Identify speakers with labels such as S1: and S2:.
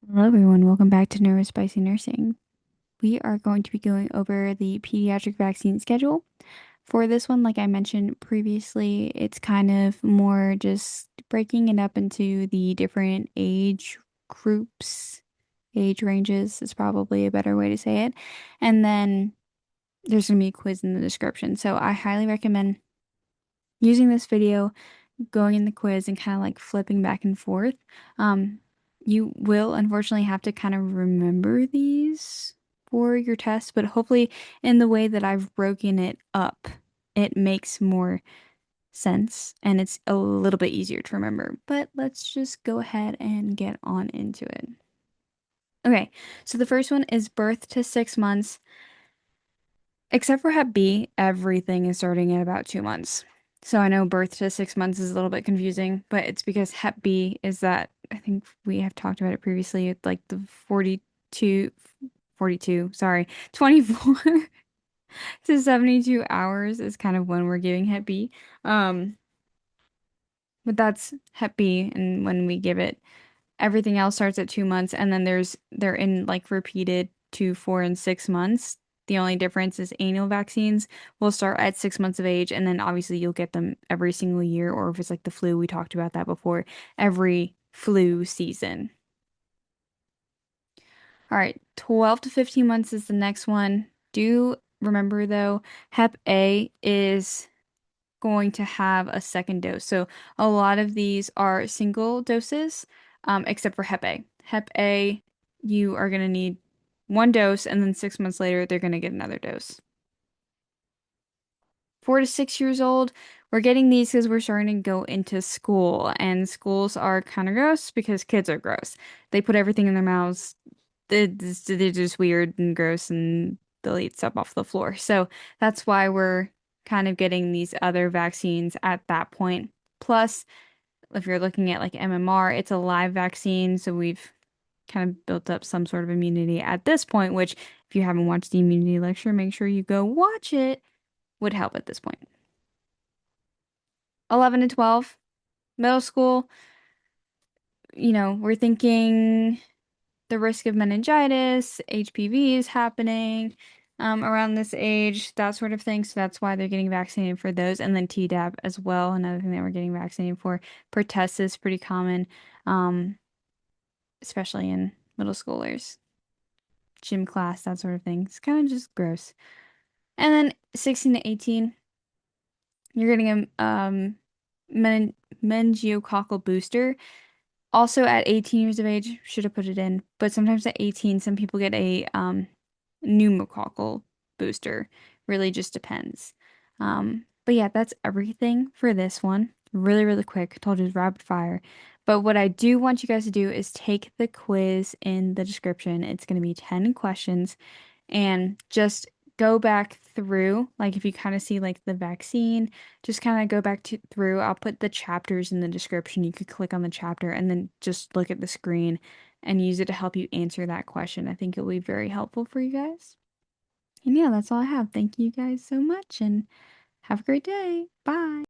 S1: Hello, everyone. Welcome back to Spicy Nursing. We are going to be going over the pediatric vaccine schedule. For this one, like I mentioned previously, it's kind of more just breaking it up into the different age groups, age ranges is probably a better way to say it. And then there's going to be a quiz in the description. So I highly recommend using this video, going in the quiz and kind of like flipping back and forth. Um, you will unfortunately have to kind of remember these for your test, but hopefully in the way that I've broken it up, it makes more sense and it's a little bit easier to remember. But let's just go ahead and get on into it. Okay, so the first one is birth to 6 months. Except for Hep B, everything is starting at about 2 months. So I know birth to 6 months is a little bit confusing, but it's because Hep B is that, I think we have talked about it previously, it's like the 42, sorry, 24 to 72 hours is kind of when we're giving Hep B. Um, but that's Hep B, and when we give it, everything else starts at 2 months, and then they're in like repeated 2, 4, and 6 months. The only difference is annual vaccines will start at 6 months of age, and then obviously you'll get them every single year, or if it's like the flu, we talked about that before, every flu season. All right, 12 to 15 months is the next one. Do remember though, Hep A is going to have a second dose. So a lot of these are single doses, except for Hep A. Hep A, you are going to need one dose, and then 6 months later, they're going to get another dose. 4 to 6 years old, we're getting these because we're starting to go into school, and schools are kind of gross because kids are gross. They put everything in their mouths. They're just weird and gross, and they'll eat stuff off the floor. So that's why we're kind of getting these other vaccines at that point. Plus, if you're looking at like MMR, it's a live vaccine, so we've kind of built up some sort of immunity at this point, which if you haven't watched the immunity lecture, make sure you go watch it, would help at this point. 11 to 12, middle school, we're thinking the risk of meningitis, HPV is happening around this age, that sort of thing. So that's why they're getting vaccinated for those. And then Tdap as well, another thing that we're getting vaccinated for. Pertussis is pretty common, um, especially in middle schoolers. Gym class, that sort of thing. It's kind of just gross. And then 16 to 18, you're getting a meningococcal booster. Also at 18 years of age, should have put it in, but sometimes at 18, some people get a pneumococcal booster. Really just depends. But yeah, that's everything for this one. Really, really quick. Told you it's rapid fire. But what I do want you guys to do is take the quiz in the description. It's going to be 10 questions and just go back through. Like if you kind of see like the vaccine, just kind of go back to through. I'll put the chapters in the description. You could click on the chapter and then just look at the screen and use it to help you answer that question. I think it'll be very helpful for you guys. And yeah, that's all I have. Thank you guys so much and have a great day. Bye.